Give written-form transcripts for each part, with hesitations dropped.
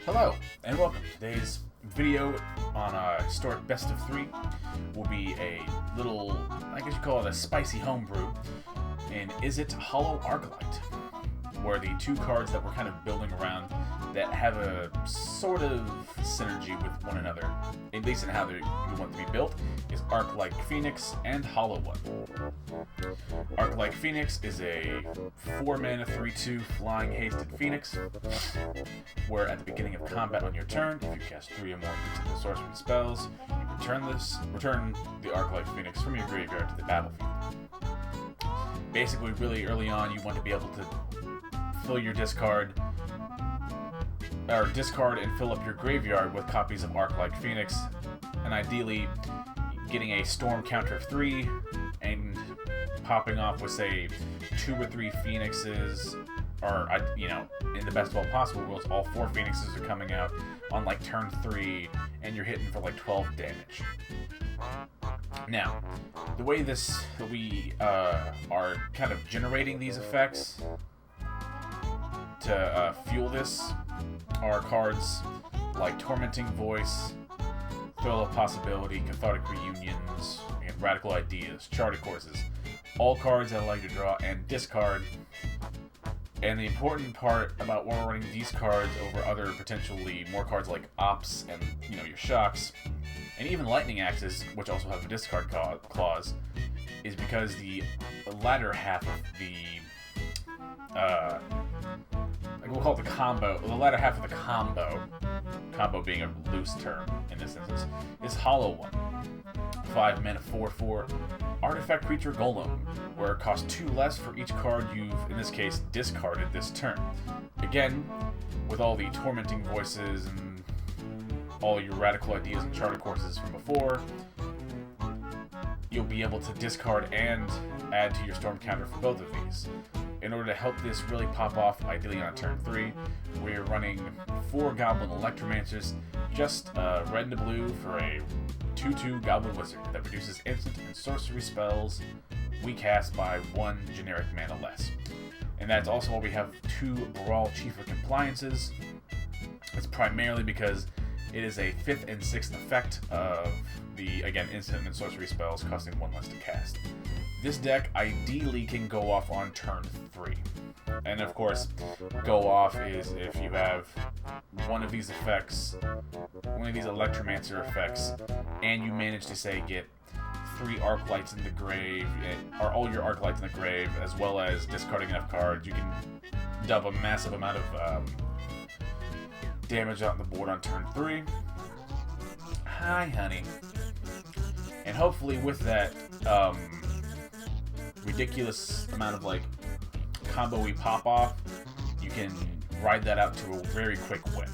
Hello, and welcome. Today's video on a historic best of 3 will be a little, I guess you call it a spicy homebrew in Izzet Hollow Arclight, where the two cards that we're kind of building around that have a sort of synergy with one another, at least in how they want to be built, is Arclight Phoenix and Hollow One. Arclight Phoenix is a 4-mana 3/2 flying hasted Phoenix, where at the beginning of combat on your turn, if you cast 3 or more instant sorcery spells, you return the Arclight Phoenix from your graveyard to the battlefield. Basically, really early on, you want to be able to fill your discard and fill up your graveyard with copies of Arclight Phoenix, and ideally getting a storm counter of 3 and popping off with, say, 2 or 3 Phoenixes, or, in the best of all possible worlds, all 4 Phoenixes are coming out on like turn 3, and you're hitting for like 12 damage. Now, the way we are kind of generating these effects to fuel this are cards like Tormenting Voice, Thrill of Possibility, Cathartic Reunions, and Radical Ideas, Charted Courses. All cards I like to draw and discard. And the important part about why we're running these cards over other potentially more cards like Ops and your Shocks, and even Lightning Axes, which also have a discard clause, is because the latter half of the we'll call it the combo. The latter half of the combo being a loose term in this instance, is Hollow One. 5 mana 4/4 artifact creature golem, where it costs 2 less for each card you've, in this case, discarded this turn. Again, with all the Tormenting Voices and all your Radical Ideas and Charter Courses from before, you'll be able to discard and add to your storm counter for both of these. In order to help this really pop off, ideally on turn 3, we're running 4 Goblin Electromancers, just red and blue for a 2/2 Goblin Wizard that produces instant and sorcery spells we cast by 1 generic mana less. And that's also why we have 2 Brawl Chief of Compliances. It's primarily because it is a 5th and 6th effect of the, again, instant and sorcery spells costing 1 less to cast. This deck ideally can go off on turn 3. And of course, go off is if you have one of these effects, one of these Electromancer effects, and you manage to, say, get 3 Arclights in the grave, or all your Arclights in the grave, as well as discarding enough cards, you can dump a massive amount of damage out on the board on turn 3. Hi, honey. And hopefully with that ridiculous amount of combo we pop off, you can ride that out to a very quick win.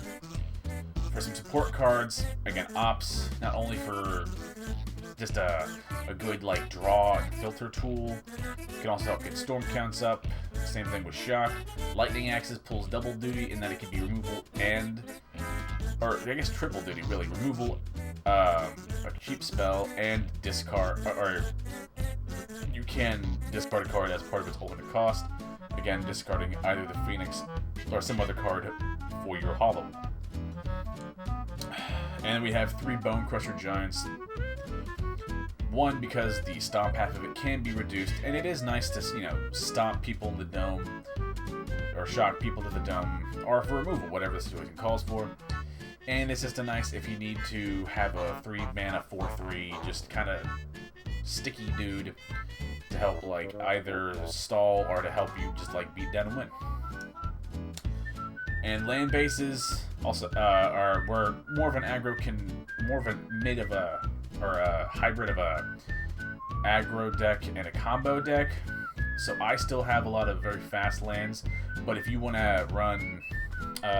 For some support cards, again, Ops, not only for just a good draw and filter tool, it can also help get storm counts up. Same thing with Shock. Lightning Axes pulls double duty in that it can be removal and, or I guess triple duty really, removal, a cheap spell, and discard, or you can discard a card as part of its ultimate cost. Again, discarding either the Phoenix or some other card for your Hollow. And we have 3 Bone Crusher Giants. 1, because the stomp half of it can be reduced, and it is nice to, stomp people in the dome, or shock people to the dome, or for removal, whatever the situation calls for. And it's just a nice, if you need to have a 3 mana 4/3, just kind of sticky dude to help either stall or to help you just beat down and win. And land bases also were more of an hybrid of a aggro deck and a combo deck. So I still have a lot of very fast lands, but if you want to run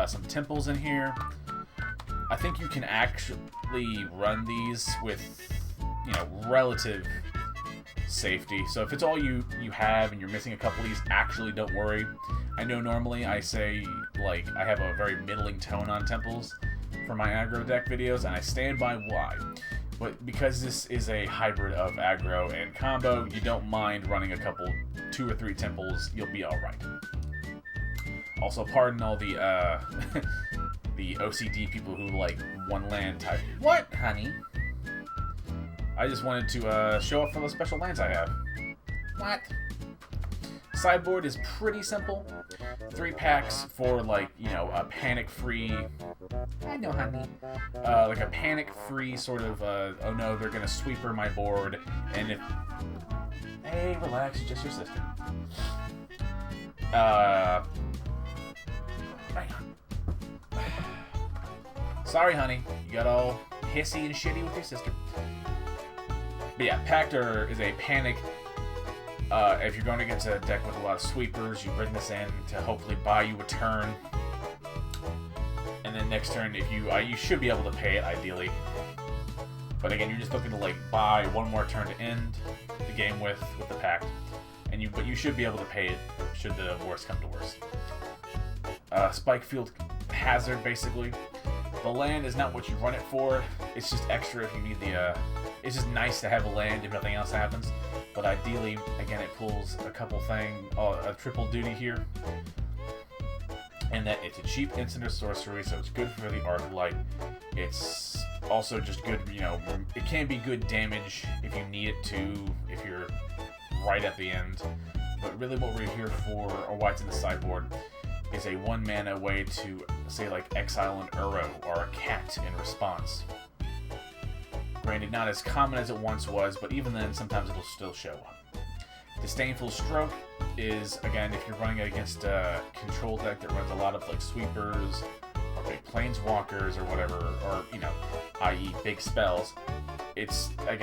some temples in here, I think you can actually run these with relative safety. So if it's all you have and you're missing a couple of these, actually don't worry. I know normally I say I have a very middling tone on temples for my aggro deck videos, and I stand by why. But because this is a hybrid of aggro and combo, you don't mind running a couple, 2 or 3 temples, you'll be alright. Also, pardon all the the OCD people who like one land type. What, honey? I just wanted to show off all the special lands I have. What? Sideboard is pretty simple. 3 packs for, like, you know, a panic-free... I know, honey. Like a panic-free sort of, oh no, they're gonna sweeper my board, and if... Hey, relax, it's just your sister. Hang on. Sorry, honey. You got all hissy and shitty with your sister. But yeah, Pactor is a panic... if you're going against a deck with a lot of sweepers, you bring this in to hopefully buy you a turn. And then next turn, if you should be able to pay it, ideally. But again, you're just looking to like buy one more turn to end the game with the pact. But you should be able to pay it should the worst come to worst. Spike Field Hazard, basically. The land is not what you run it for. It's just extra if you need the... It's just nice to have a land if nothing else happens. But ideally, again, it pulls a couple a triple duty here. And that it's a cheap instant or sorcery, so it's good for the Arclight. It's also just good, you know, it can be good damage if you need it to, if you're right at the end. But really what we're here for, or why it's in the sideboard, is a 1 mana way to, say, like, exile an Uro or a cat in response. Granted, not as common as it once was, but even then, sometimes it'll still show up. Disdainful Stroke is, again, if you're running against a control deck that runs a lot of, like, sweepers, or big planeswalkers, or whatever, or, you know, i.e. big spells, it's a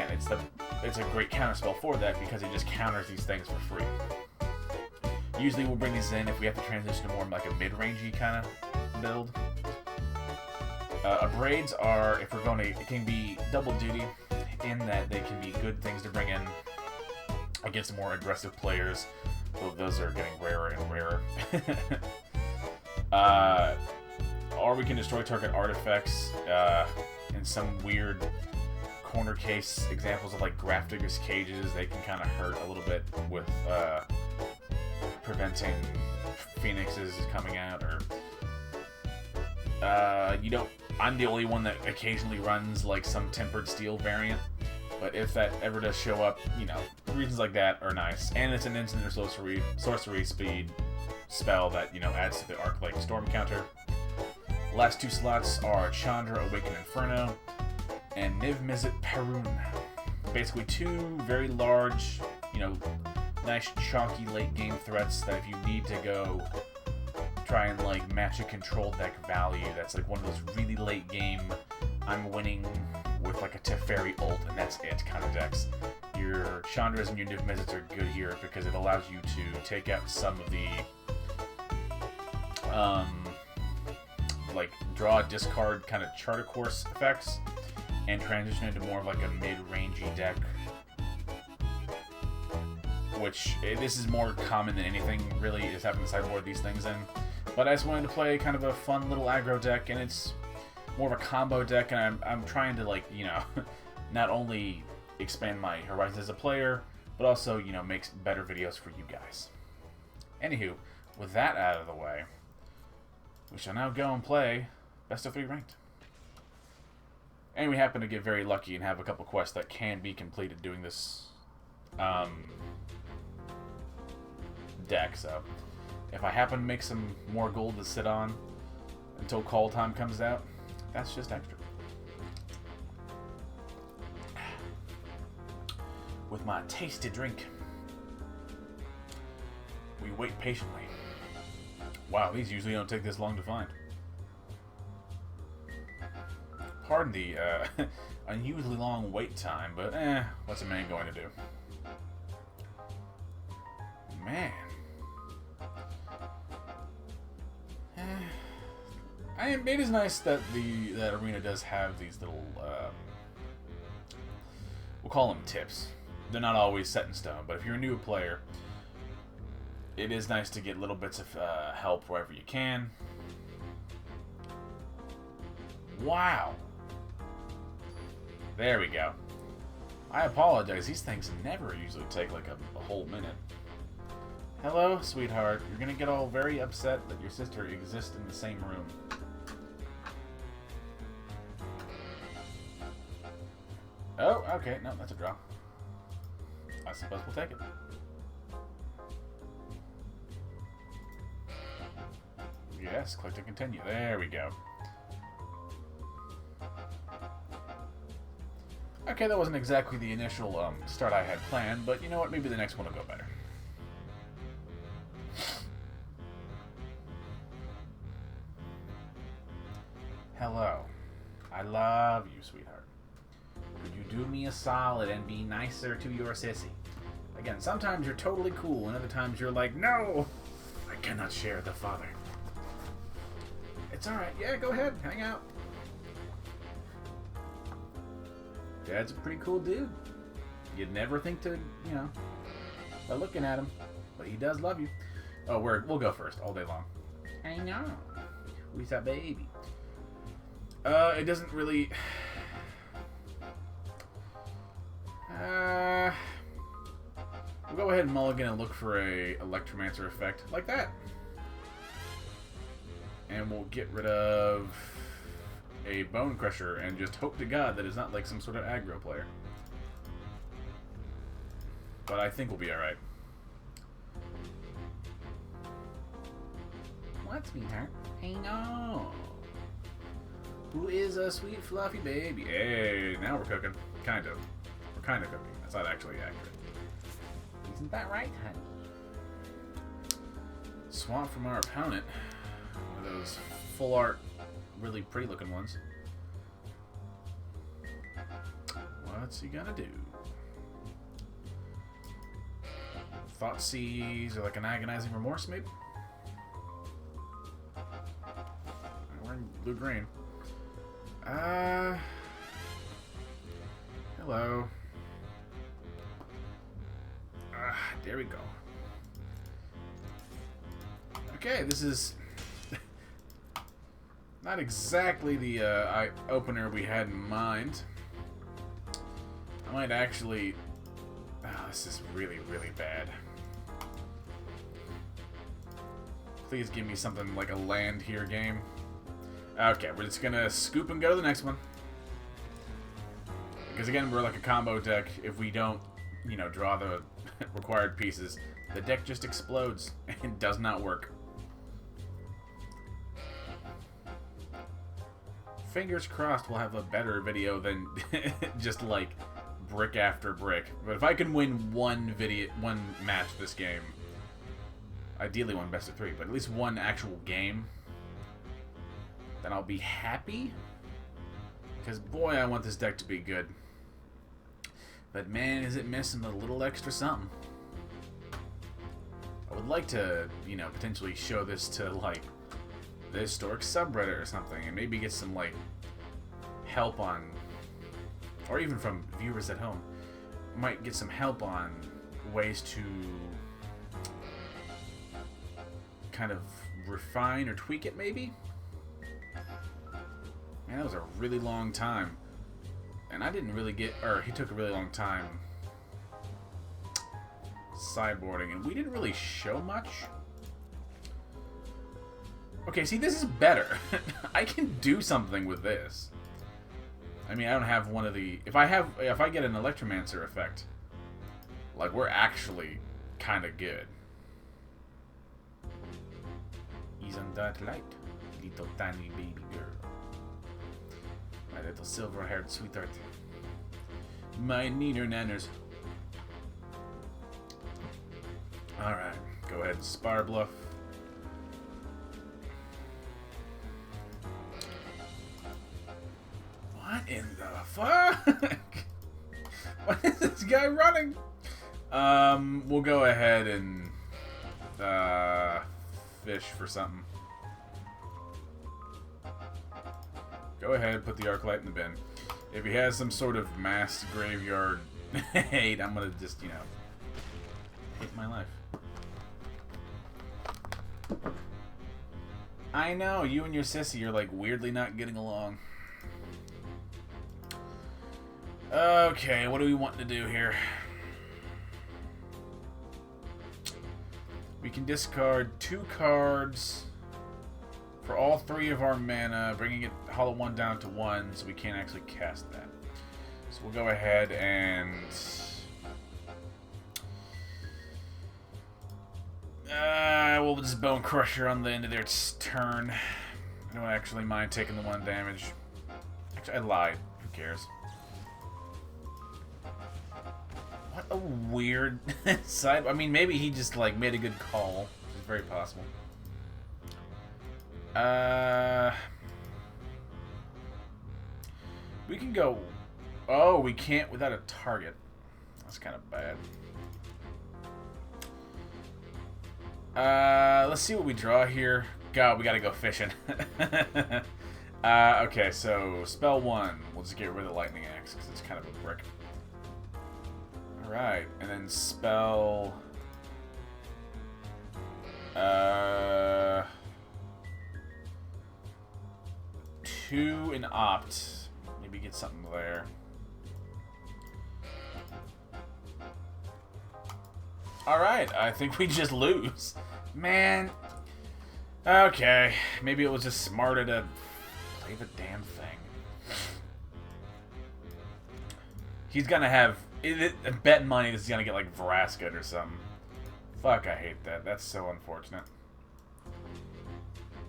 great counterspell for that, because it just counters these things for free. Usually we'll bring these in if we have to transition to more like a mid-rangey kind of build. Abrades are, if we're going to, it can be double duty in that they can be good things to bring in against more aggressive players, though those are getting rarer and rarer. Or we can destroy target artifacts in some weird corner case examples of like Grafdigger's Cages. They can kind of hurt a little bit with preventing Phoenixes coming out, or I'm the only one that occasionally runs like some Tempered Steel variant, but if that ever does show up, you know, reasons like that are nice. And it's an instant or sorcery speed spell that, you know, adds to the Arclight Storm counter. Last 2 slots are Chandra, Awakened Inferno, and Niv-Mizzet Perun. Basically 2 very large, you know, nice chunky late game threats that if you need to go try and like match a control deck value, that's like one of those really late game, I'm winning with like a Teferi ult and that's it kind of decks. Your Chandras and your Niv-Mizzets are good here because it allows you to take out some of the like draw, discard kind of Charter Course effects and transition into more of like a mid-rangey deck, which this is more common than anything really, is having to sideboard these things in. But I just wanted to play kind of a fun little aggro deck, and it's more of a combo deck, and I'm trying to, like, you know, not only expand my horizons as a player, but also, you know, make better videos for you guys. Anywho, with that out of the way, we shall now go and play Best of 3 Ranked. And we happen to get very lucky and have a couple quests that can be completed doing this deck, so if I happen to make some more gold to sit on until call time comes out, that's just extra. With my tasty drink, we wait patiently. Wow, these usually don't take this long to find. Pardon the unusually long wait time, but what's a man going to do? Man. It is nice that that arena does have these little, we'll call them tips. They're not always set in stone, but if you're a new player, it is nice to get little bits of help wherever you can. Wow. There we go. I apologize. These things never usually take like a whole minute. Hello, sweetheart. You're gonna get all very upset that your sister exists in the same room. Oh, okay. No, that's a draw. I suppose we'll take it. Yes, click to continue. There we go. Okay, that wasn't exactly the initial start I had planned, but you know what? Maybe the next one will go better. Hello. I love you, sweetheart. Could you do me a solid and be nicer to your sissy? Again, sometimes you're totally cool, and other times you're like, no! I cannot share the father. It's alright. Yeah, go ahead. Hang out. Dad's a pretty cool dude. You'd never think to, you know, by looking at him. But he does love you. Oh, we'll go first all day long. I know. Who's that baby? It doesn't really... we'll go ahead and mulligan and look for a Electromancer effect like that. And we'll get rid of a Bone Crusher and just hope to God that it's not like some sort of aggro player. But I think we'll be alright. What, sweetheart? I know. Who is a sweet fluffy baby? Hey, now we're cooking. Kind of. We're kind of cooking. That's not actually accurate. Isn't that right, honey? Swamp from our opponent. One of those full art, really pretty looking ones. What's he gonna do? Thoughtseize or like an agonizing remorse, maybe? We're in blue-green. Hello. There we go. Okay, this is not exactly the eye-opener we had in mind. I might actually... Oh, this is really, really bad. Please give me something like a land here game. Okay, we're just gonna scoop and go to the next one. Because again, we're like a combo deck. If we don't, you know, draw the required pieces, the deck just explodes and does not work. Fingers crossed we'll have a better video than just like brick after brick. But if I can win one match this game, ideally one best of 3, but at least one actual game, then I'll be happy. Because boy, I want this deck to be good. But man, is it missing a little extra something. I would like to, you know, potentially show this to like the historic subreddit or something, and maybe get some like help on, or even from viewers at home, might get some help on ways to kind of refine or tweak it maybe. Man, that was a really long time. And I didn't really get, or he took a really long time sideboarding, and we didn't really show much. Okay, see, this is better. I can do something with this. I mean, I don't have one of the... If I get an Electromancer effect, like, we're actually kind of good. Isn't that light, little tiny baby girl? My little silver-haired sweetheart. My neener nanners. Alright, go ahead and spar bluff. What in the fuck? What is this guy running? We'll go ahead and fish for something. Go ahead, put the Arclight in the bin. If he has some sort of mass graveyard hate, I'm gonna just, you know, hate my life. I know, you and your sissy are like weirdly not getting along. Okay, what do we want to do here? can discard 2 cards for all 3 of our mana, bringing it Hollow 1 down to 1, so we can't actually cast that. So we'll go ahead and... we'll just Bone Crusher on the end of their turn. I don't actually mind taking the 1 damage. Actually, I lied. Who cares? What a weird side. I mean, maybe he just like made a good call, which is very possible. We can go. Oh, we can't without a target. That's kind of bad. Let's see what we draw here. God, we gotta go fishing. Okay, so spell 1. We'll just get rid of the lightning axe because it's kind of a brick. Alright, and then spell... 2 and opt. Maybe get something there. Alright, I think we just lose. Man. Okay, maybe it was just smarter to play the damn thing. He's gonna have... bet money this is gonna get like Vraskid or something. Fuck, I hate that. That's so unfortunate.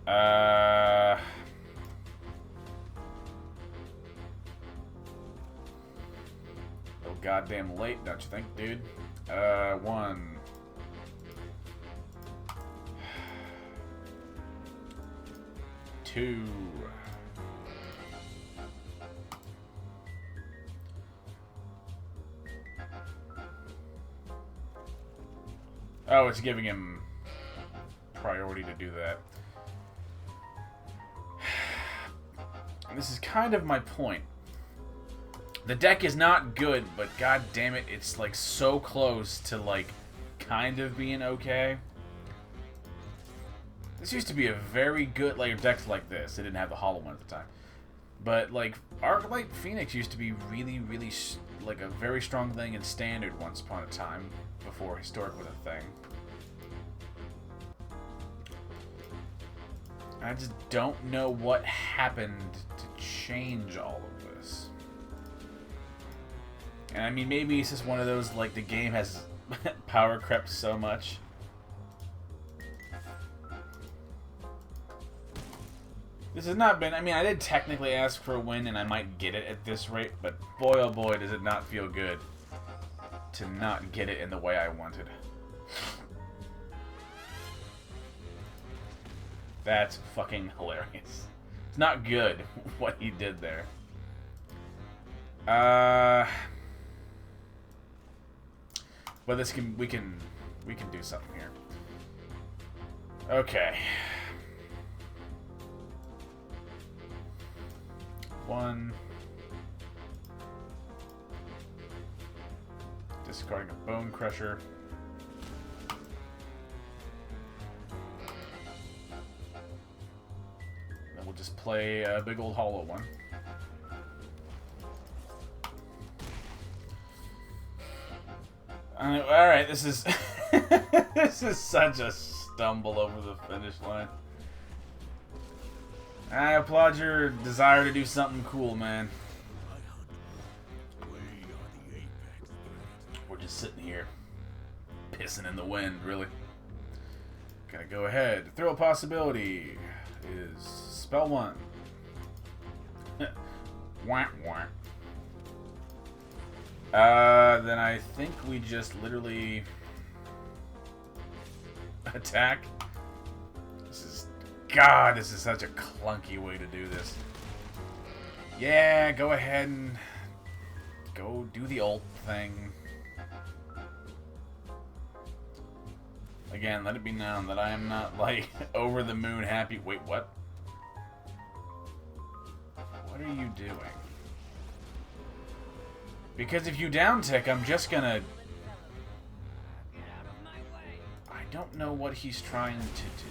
A little goddamn late, don't you think, dude? 1. 2. Oh, it's giving him priority to do that. This is kind of my point. The deck is not good, but god damn it, it's like so close to like kind of being okay. This used to be a very good like deck like this. It didn't have the hollow one at the time. But like Arclight Phoenix used to be really like a very strong thing in Standard once upon a time before Historic was a thing. I just don't know what happened to change all of this. And I mean, maybe it's just one of those, like, the game has power crept so much. This has not been... I mean, I did technically ask for a win, and I might get it at this rate, but boy, oh boy, does it not feel good to not get it in the way I wanted. That's fucking hilarious. It's not good what he did there. But this can we can do something here. Okay. 1. Discarding a Bone Crusher. Then we'll just play a big old hollow one. Alright, this is this is such a stumble over the finish line. I applaud your desire to do something cool, man. We're just sitting here, pissing in the wind, really. Gonna go ahead. Throw a possibility is spell 1. Wah, wah. Then I think we just literally attack. God, this is such a clunky way to do this. Yeah, go ahead and go do the ult thing. Again, let it be known that I am not, like, over the moon happy. Wait, what? What are you doing? Because if you down tick, I'm just gonna... I don't know what he's trying to do.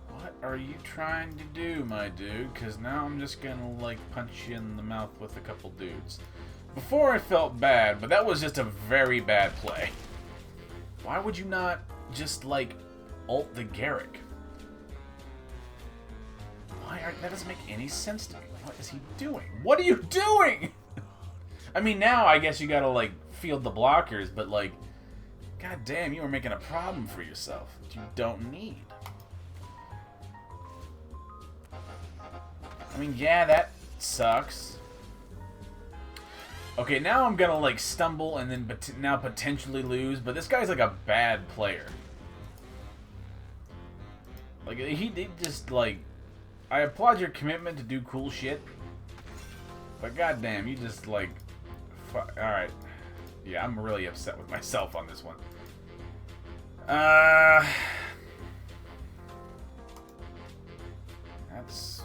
What are are you trying to do, my dude? Because now I'm just gonna, like, punch you in the mouth with a couple dudes. Before I felt bad, but that was just a very bad play. Why would you not just, like, ult the Garrick? That doesn't make any sense to me. What is he doing? What are you doing? I mean, now I guess you gotta, like, field the blockers, but, like, god damn, you are making a problem for yourself that you don't need. I mean, yeah, that sucks. Okay, now I'm gonna, like, stumble and then now potentially lose, but this guy's, like, a bad player. Like, he just, like... I applaud your commitment to do cool shit, but goddamn, you just, like... Alright. Yeah, I'm really upset with myself on this one. That's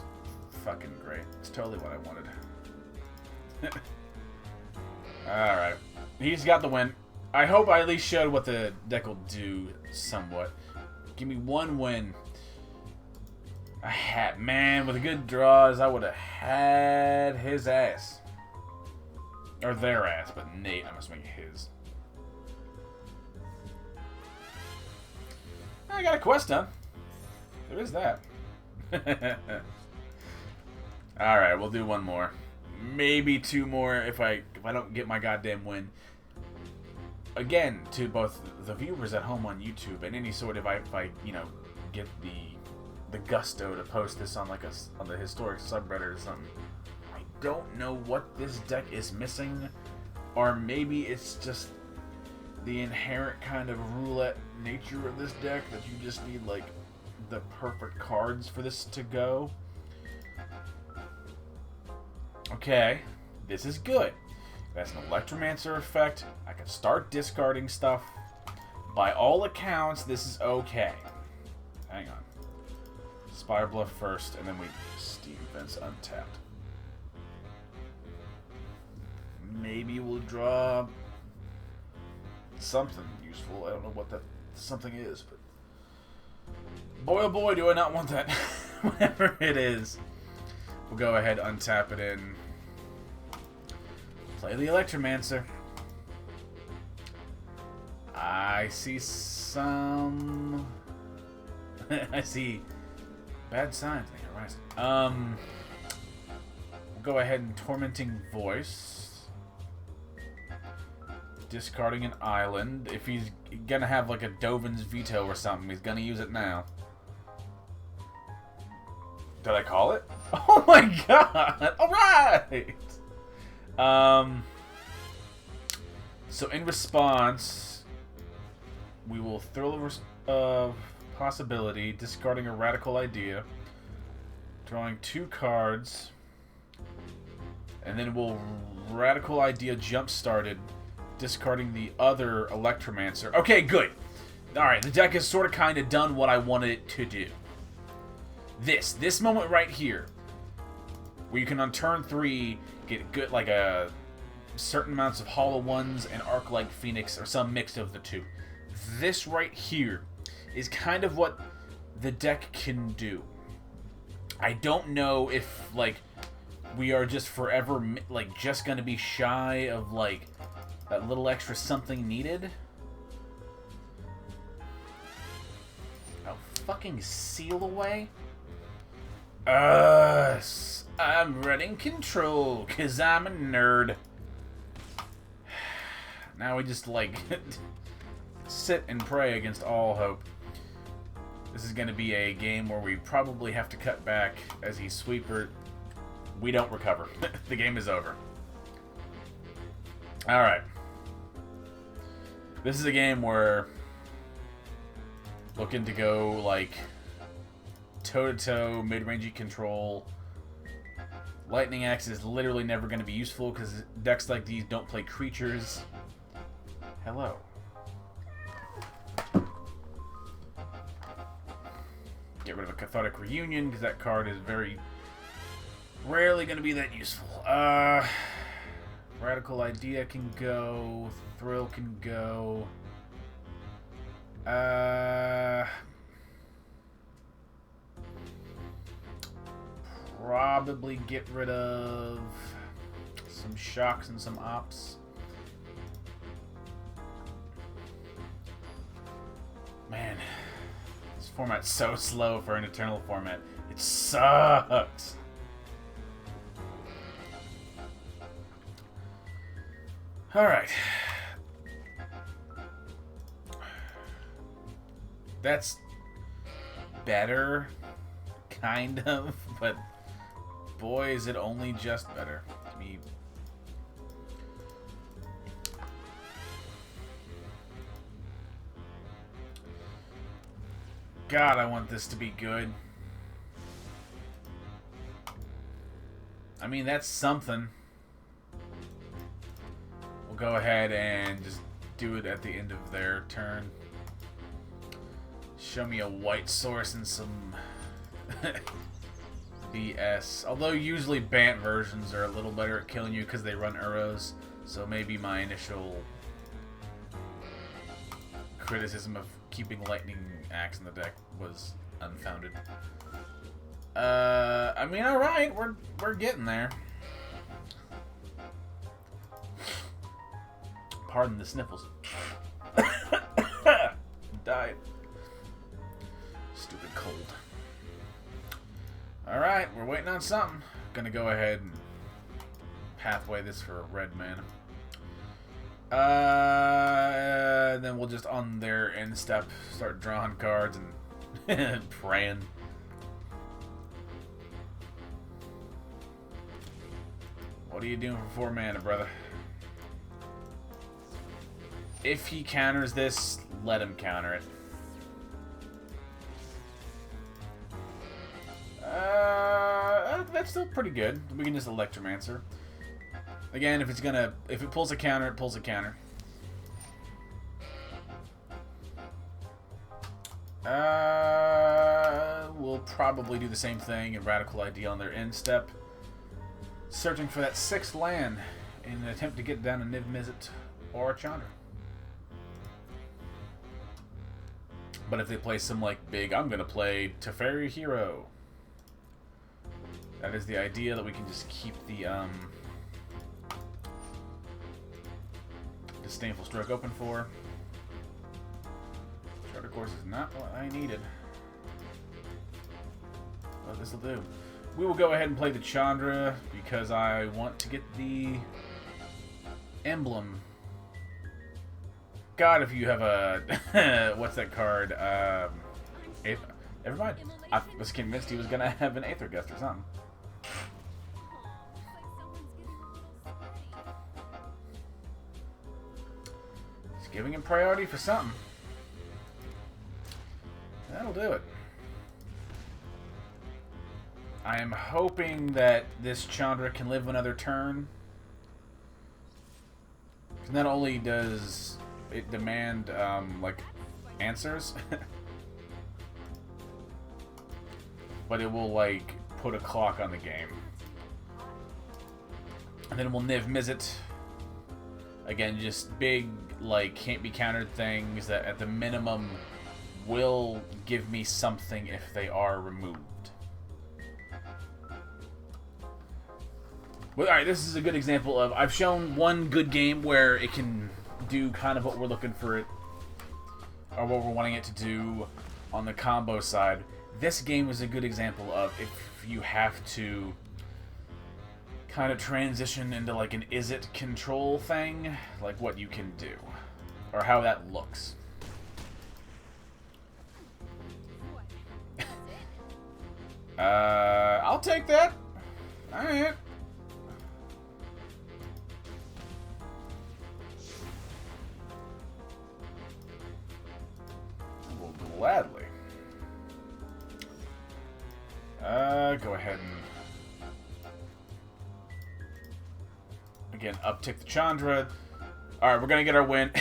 fucking great. It's totally what I wanted. Alright. He's got the win. I hope I at least showed what the deck will do somewhat. Give me one win. Man, with the good draws, I would have had his ass. Or their ass, but Nate, I must make his. I got a quest done. There is that. Alright, we'll do one more. Maybe two more if I don't get my goddamn win. Again, to both the viewers at home on YouTube and any sort of if I you know, get the gusto to post this on like on the historic subreddit or something. I don't know what this deck is missing, or maybe it's just the inherent kind of roulette nature of this deck that you just need like the perfect cards for this to go. Okay, this is good. That's an Electromancer effect. I can start discarding stuff. By all accounts, this is okay. Hang on. Spire Bluff first, and then we Steam Fence untapped. Maybe we'll draw something useful. I don't know what that something is, but boy oh boy do I not want that. Whatever it is. We'll go ahead, untap it in. Play the Electromancer. I see some... I see bad signs on the horizon. We'll go ahead and Tormenting Voice. Discarding an island. If he's gonna have like a Dovin's Veto or something, he's gonna use it now. Did I call it? Oh my god! Alright! So in response, we will throw a possibility, discarding a radical idea, drawing 2 cards, and then we'll radical idea jump started, discarding the other Electromancer. Okay, good. Alright, the deck has sort of kind of done what I wanted it to do. This moment right here, where you can on turn 3 get good like a certain amounts of Hollow Ones and Arclight Phoenix or some mix of the two. This right here is kind of what the deck can do. I don't know if like we are just forever like just gonna be shy of like that little extra something needed. Oh, fucking Seal Away. I'm running control because I'm a nerd. Now we just, like, sit and pray against all hope. This is going to be a game where we probably have to cut back as he sweeper. We don't recover. The game is over. Alright. This is a game where looking to go, like, toe-to-toe, mid-rangey control. Lightning Axe is literally never going to be useful because decks like these don't play creatures. Hello. Get rid of a Cathartic Reunion because that card is very rarely going to be that useful. Radical Idea can go. Thrill can go. probably get rid of some shocks and some ops. Man, this format's so slow for an Eternal format. It sucks. Alright. That's better, kind of, but boy, is it only just better. I mean, God, I want this to be good. I mean, that's something. We'll go ahead and just do it at the end of their turn. Show me a white source and some BS. Although usually Bant versions are a little better at killing you because they run Uros. So maybe my initial criticism of keeping Lightning Axe in the deck was unfounded. I mean, alright, we're getting there. Pardon the sniffles. Died. Stupid cold. Alright, we're waiting on something. Gonna go ahead and pathway this for a red mana. Then we'll just on their end step start drawing cards and praying. What are you doing for 4 mana, brother? If he counters this, let him counter it. That's still pretty good. We can just Electromancer. Again, if it pulls a counter, it pulls a counter. We'll probably do the same thing in Radical Idea on their end step. Searching for that 6th land in an attempt to get down a Niv Mizzet or a Chandra. But if they play some like big, I'm gonna play Teferi Hero. That is the idea, that we can just keep the Disdainful Stroke open for. Charter Course is not what I needed. But this will do. We will go ahead and play the Chandra because I want to get the emblem. God, if you have a what's that card? Never mind. I was convinced he was gonna have an Aether Gust or something. He's giving him priority for something. That'll do it. I am hoping that this Chandra can live another turn. Not only does it demand like answers, but it will like put a clock on the game. And then we'll Niv Mizzet. Again, just big, like, can't be countered things that at the minimum will give me something if they are removed. Well, alright, this is a good example of, I've shown one good game where it can do kind of what we're looking for it, or what we're wanting it to do on the combo side. This game is a good example of if you have to kind of transition into like an Izzet control thing, like what you can do, or how that looks. I'll take that. Alright. Well, gladly. Go ahead and again uptick the Chandra. Alright, we're gonna get our win.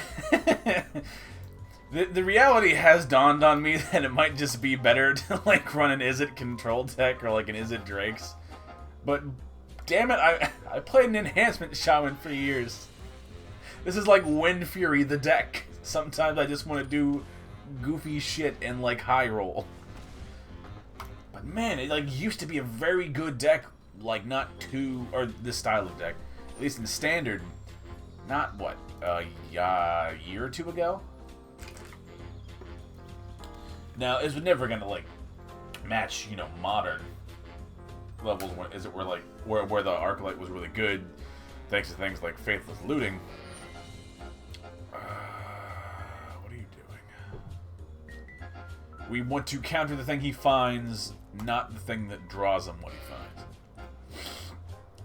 The reality has dawned on me that it might just be better to like run an Izzet control deck or like an Izzet Drakes. But damn it, I played an enhancement shaman for years. This is like Wind Fury the deck. Sometimes I just want to do goofy shit and like high roll. But man, it like used to be a very good deck, like not too, or this style of deck, at least in the standard, not what, a year or two ago? Now, it was never gonna like match, you know, modern levels when as it were like where the Arclight was really good, thanks to things like faithless looting. What are you doing? We want to counter the thing he finds, not the thing that draws him what he finds.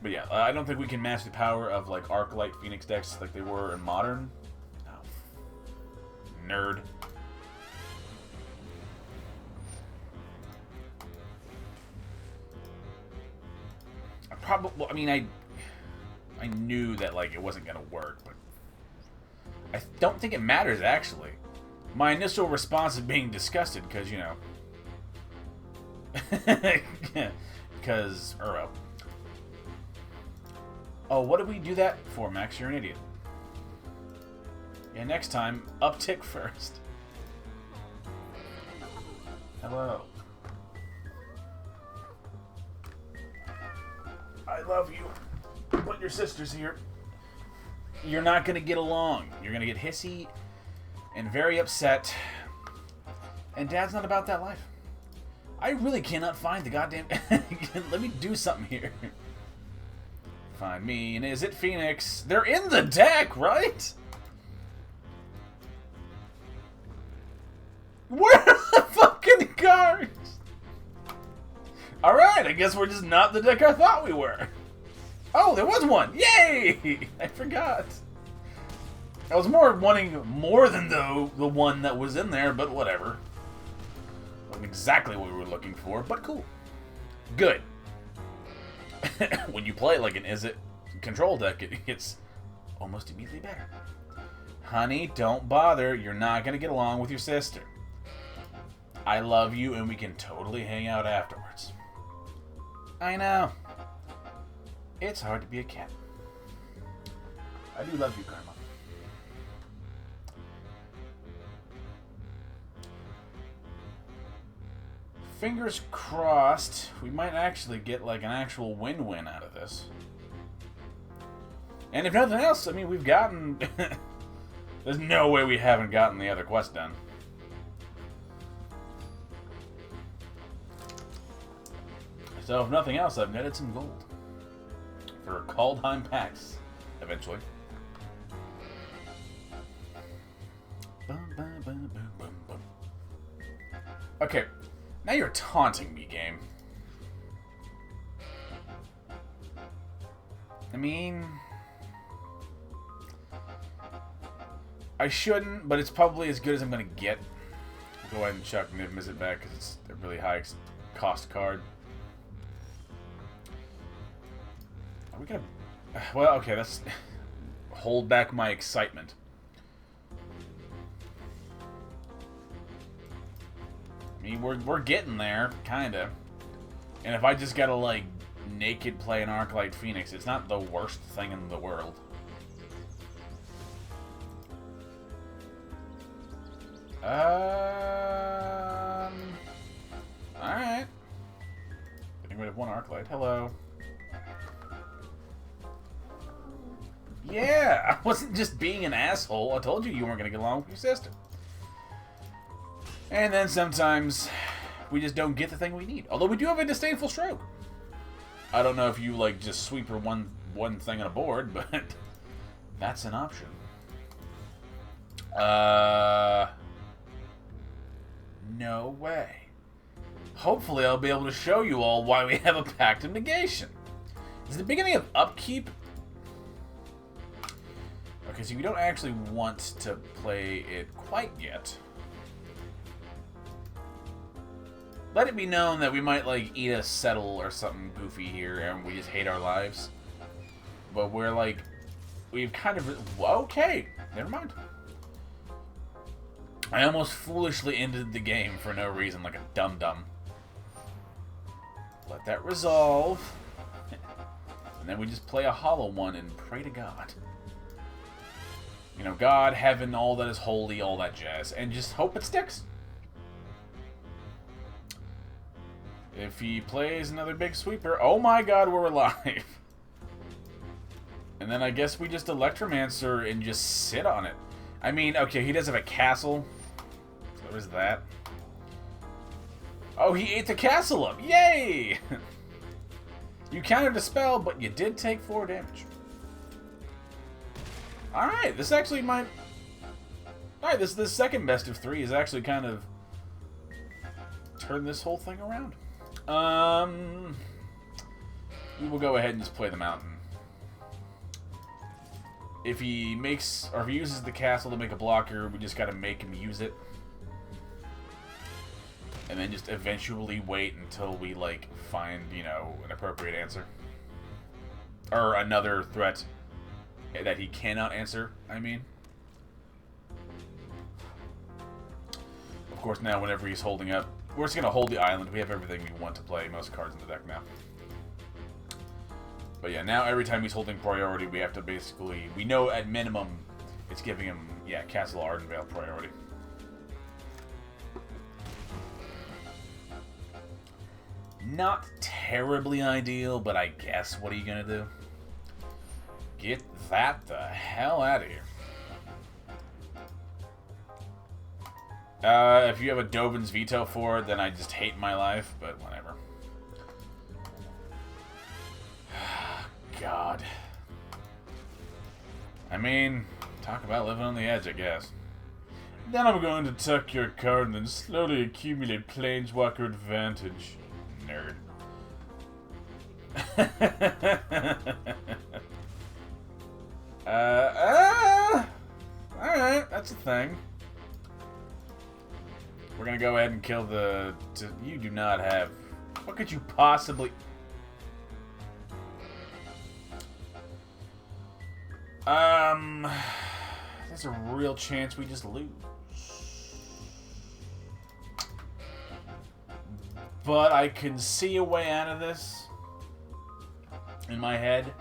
But yeah, I don't think we can match the power of like Arclight Phoenix decks like they were in modern. No. Nerd. Probably, I mean, I knew that like it wasn't gonna work, but I don't think it matters actually. My initial response is being disgusted because, you know, because Uro. Oh, what did we do that for, Max? You're an idiot. Yeah, next time, uptick first. Hello. I love you, but your sister's here. You're not going to get along. You're going to get hissy and very upset. And Dad's not about that life. I really cannot find the goddamn... Let me do something here. Find me and Izzet Phoenix. They're in the deck, right? Where are the fucking cards? Alright, I guess we're just not the deck I thought we were. Oh, there was one! Yay! I forgot. I was wanting more than the one that was in there, but whatever. Wasn't exactly what we were looking for, but cool. Good. When you play like an Izzet control deck, it gets almost immediately better. Honey, don't bother. You're not going to get along with your sister. I love you, and we can totally hang out afterwards. I know. It's hard to be a cat. I do love you, Karma. Fingers crossed, we might actually get like an actual win-win out of this. And if nothing else, I mean, we've gotten... There's no way we haven't gotten the other quest done. So if nothing else, I've netted some gold. For Kaldheim packs, eventually. Okay, now you're taunting me, game. I mean... I shouldn't, but it's probably as good as I'm going to get. I'll go ahead and chuck Izzet back because it's a really high cost card. Are we going to... Well, okay, let's hold back my excitement. I mean, we're getting there, kinda. And if I just gotta, like, naked play an Arclight Phoenix, it's not the worst thing in the world. Alright. Getting rid of one Arclight. Hello. Yeah, I wasn't just being an asshole. I told you weren't gonna get along with your sister. And then sometimes we just don't get the thing we need. Although we do have a disdainful stroke. I don't know if you like just sweep her one thing on a board, but that's an option. No way. Hopefully I'll be able to show you all why we have a Pact of Negation. Is it the beginning of upkeep? Okay, so we don't actually want to play it quite yet. Let it be known that we might, like, eat a settle or something goofy here, and we just hate our lives. But we're, like, we've kind of... Okay, never mind. I almost foolishly ended the game for no reason, like a dum-dum. Let that resolve. And then we just play a hollow one and pray to God. You know, God, heaven, all that is holy, all that jazz. And just hope it sticks. If he plays another big sweeper, oh my god, we're alive. And then I guess we just Electromancer and just sit on it. I mean, okay, he does have a castle. So there's that. Oh, he ate the castle up. Yay! You countered a spell, but you did take 4 damage. Alright, this actually might... Alright, this second best of 3 is actually kind of... turn this whole thing around. We will go ahead and just play the mountain. If he makes, or if he uses the castle to make a blocker, we just gotta make him use it. And then just eventually wait until we, like, find, you know, an appropriate answer. Or another threat that he cannot answer, I mean. Of course, now whenever he's holding up, we're just gonna hold the island. We have everything we want to play, most cards in the deck now. But yeah, now every time he's holding priority, we have to basically... We know at minimum it's giving him, yeah, Castle Ardenvale priority. Not terribly ideal, but I guess what are you gonna do? Get that the hell out of here. If you have a Dovin's Veto for it, then I just hate my life, but whatever. God. I mean, talk about living on the edge, I guess. Then I'm going to tuck your card and then slowly accumulate Planeswalker advantage. Nerd. Alright, that's a thing. We're gonna go ahead and kill the... You do not have... What could you possibly... There's a real chance we just lose. But I can see a way out of this in my head.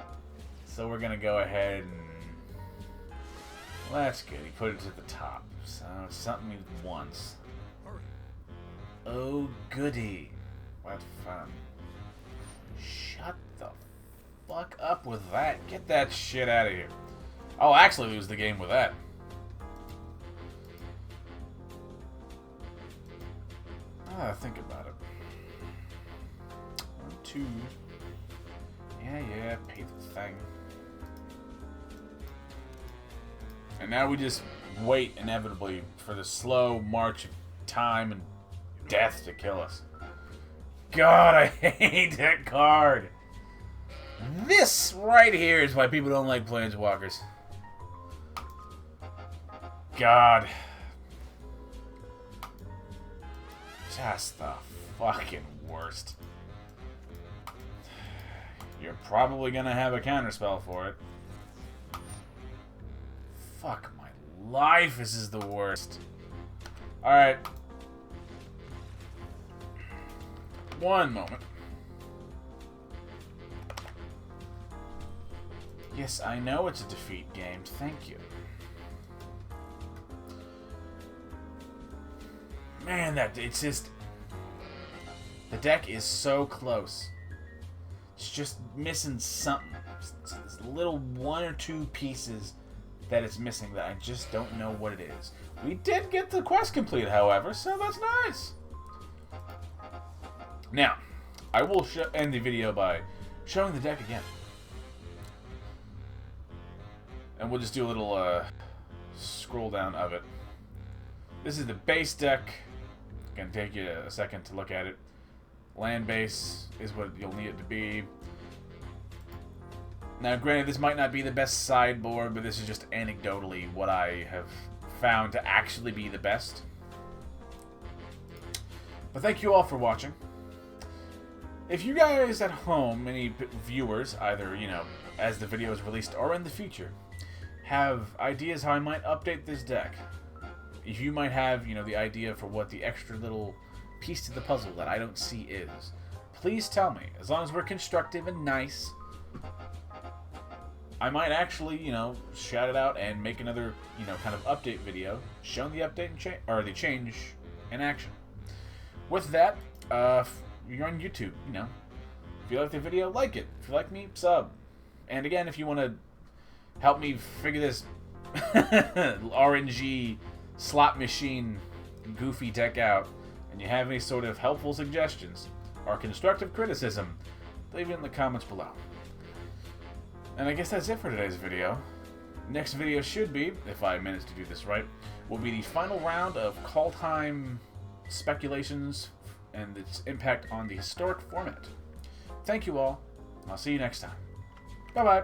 So we're gonna go ahead and... Well, that's good. He put it to the top. So it's something he wants. Oh, goody. What fun. Shut the fuck up with that. Get that shit out of here. I'll actually lose the game with that. Ah, think about it. 1, 2. Yeah, pay the thing. And now we just wait, inevitably, for the slow march of time and death to kill us. God, I hate that card. This right here is why people don't like Planeswalkers. God. Just the fucking worst. You're probably gonna have a counterspell for it. Fuck my life, this is the worst. Alright. One moment. Yes, I know it's a defeat game. Thank you. Man, it's just... The deck is so close. It's just missing something. It's this little 1 or 2 pieces that it's missing that I just don't know what it is. We did get the quest complete, however, so that's nice. Now, I will end the video by showing the deck again. And we'll just do a little scroll down of it. This is the base deck. Gonna take you a second to look at it. Land base is what you'll need it to be. Now, granted, this might not be the best sideboard, but this is just anecdotally what I have found to actually be the best. But thank you all for watching. If you guys at home, any viewers, either, you know, as the video is released or in the future, have ideas how I might update this deck, if you might have, you know, the idea for what the extra little piece to the puzzle that I don't see is, please tell me. As long as we're constructive and nice, I might actually, you know, shout it out and make another, you know, kind of update video showing the update and or the change in action. With that, you're on YouTube, you know. If you like the video, like it. If you like me, sub. And again, if you want to help me figure this RNG slot machine goofy deck out, and you have any sort of helpful suggestions or constructive criticism, leave it in the comments below. And I guess that's it for today's video. Next video should be, if I manage to do this right, will be the final round of call time speculations and its impact on the historic format. Thank you all. I'll see you next time. Bye-bye.